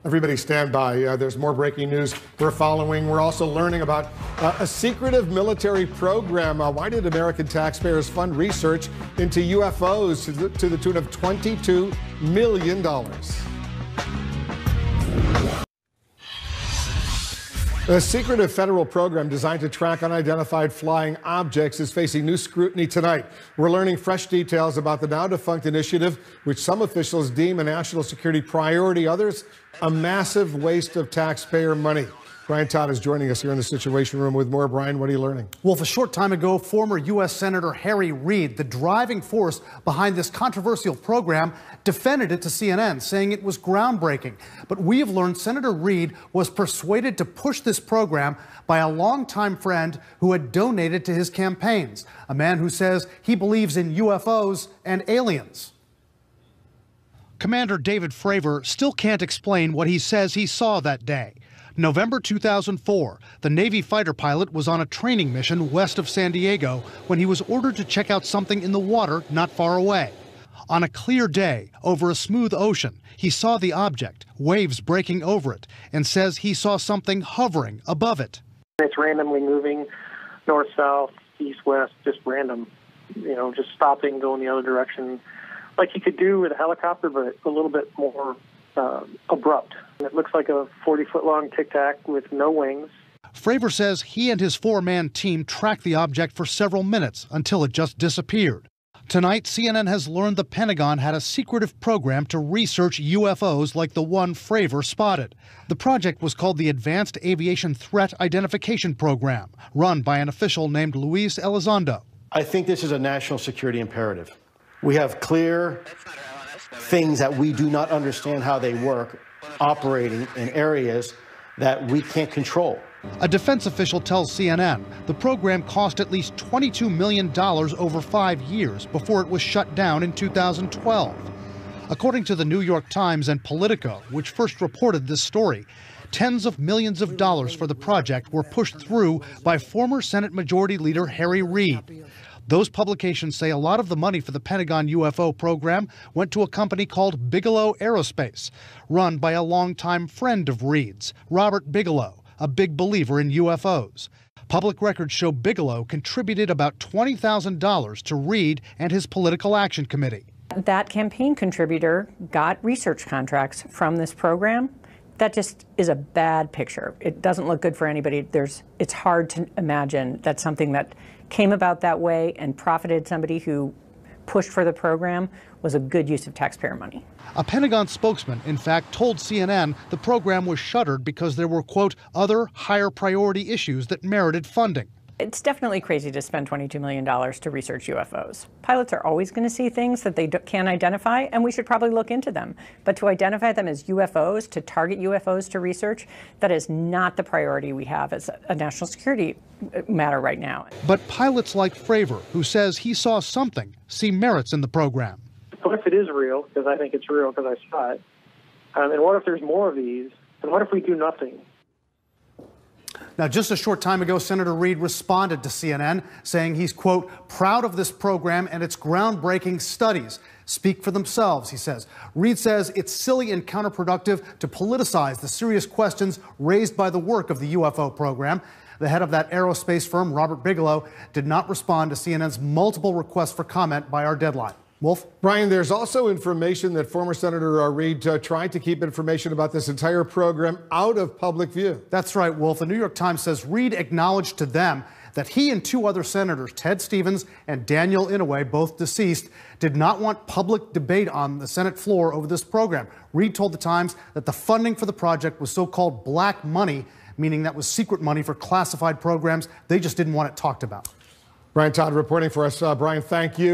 Everybody stand by. There's more breaking news we're following. We're also learning about a secretive military program. Why did American taxpayers fund research into UFOs to the tune of $22 million? A secretive federal program designed to track unidentified flying objects is facing new scrutiny tonight. We're learning fresh details about the now-defunct initiative, which some officials deem a national security priority, others a massive waste of taxpayer money. Brian Todd is joining us here in the Situation Room with more. Brian, what are you learning? Wolf, a short time ago, former U.S. Senator Harry Reid, the driving force behind this controversial program, defended it to CNN, saying it was groundbreaking. But we have learned Senator Reid was persuaded to push this program by a longtime friend who had donated to his campaigns, a man who says he believes in UFOs and aliens. Commander David Fravor still can't explain what he says he saw that day. November 2004, the Navy fighter pilot was on a training mission west of San Diego when he was ordered to check out something in the water not far away. On a clear day, over a smooth ocean, he saw the object, waves breaking over it, and says he saw something hovering above it. It's randomly moving north, south, east, west, just random, just stopping, going the other direction, like you could do with a helicopter, but a little bit more abrupt. It looks like a 40-foot-long tic-tac with no wings. Fravor says he and his four-man team tracked the object for several minutes until it just disappeared. Tonight, CNN has learned the Pentagon had a secretive program to research UFOs like the one Fravor spotted. The project was called the Advanced Aviation Threat Identification Program, run by an official named Luis Elizondo. I think this is a national security imperative. We have clear things that we do not understand how they work, operating in areas that we can't control. A defense official tells CNN the program cost at least $22 million over 5 years before it was shut down in 2012. According to the New York Times and Politico, which first reported this story, tens of millions of dollars for the project were pushed through by former Senate Majority Leader Harry Reid. Those publications say a lot of the money for the Pentagon UFO program went to a company called Bigelow Aerospace, run by a longtime friend of Reid's, Robert Bigelow, a big believer in UFOs. Public records show Bigelow contributed about $20,000 to Reid and his political action committee. That campaign contributor got research contracts from this program. That just is a bad picture. It doesn't look good for anybody. It's hard to imagine that something that came about that way and profited somebody who pushed for the program was a good use of taxpayer money. A Pentagon spokesman, in fact, told CNN the program was shuttered because there were, quote, other higher priority issues that merited funding. It's definitely crazy to spend $22 million to research UFOs. Pilots are always going to see things that they can't identify, and we should probably look into them. But to identify them as UFOs, to target UFOs to research, that is not the priority we have as a national security matter right now. But pilots like Fravor, who says he saw something, see merits in the program. What if it is real? Because I think it's real because I saw it. And what if there's more of these? And what if we do nothing? Now, just a short time ago, Senator Reid responded to CNN, saying he's, quote, proud of this program and its groundbreaking studies. Speak for themselves, he says. Reid says it's silly and counterproductive to politicize the serious questions raised by the work of the UFO program. The head of that aerospace firm, Robert Bigelow, did not respond to CNN's multiple requests for comment by our deadline. Wolf? Brian, there's also information that former Senator Reid tried to keep information about this entire program out of public view. That's right, Wolf. The New York Times says Reid acknowledged to them that he and two other senators, Ted Stevens and Daniel Inouye, both deceased, did not want public debate on the Senate floor over this program. Reid told the Times that the funding for the project was so-called black money, meaning that was secret money for classified programs. They just didn't want it talked about. Brian Todd reporting for us. Brian, thank you.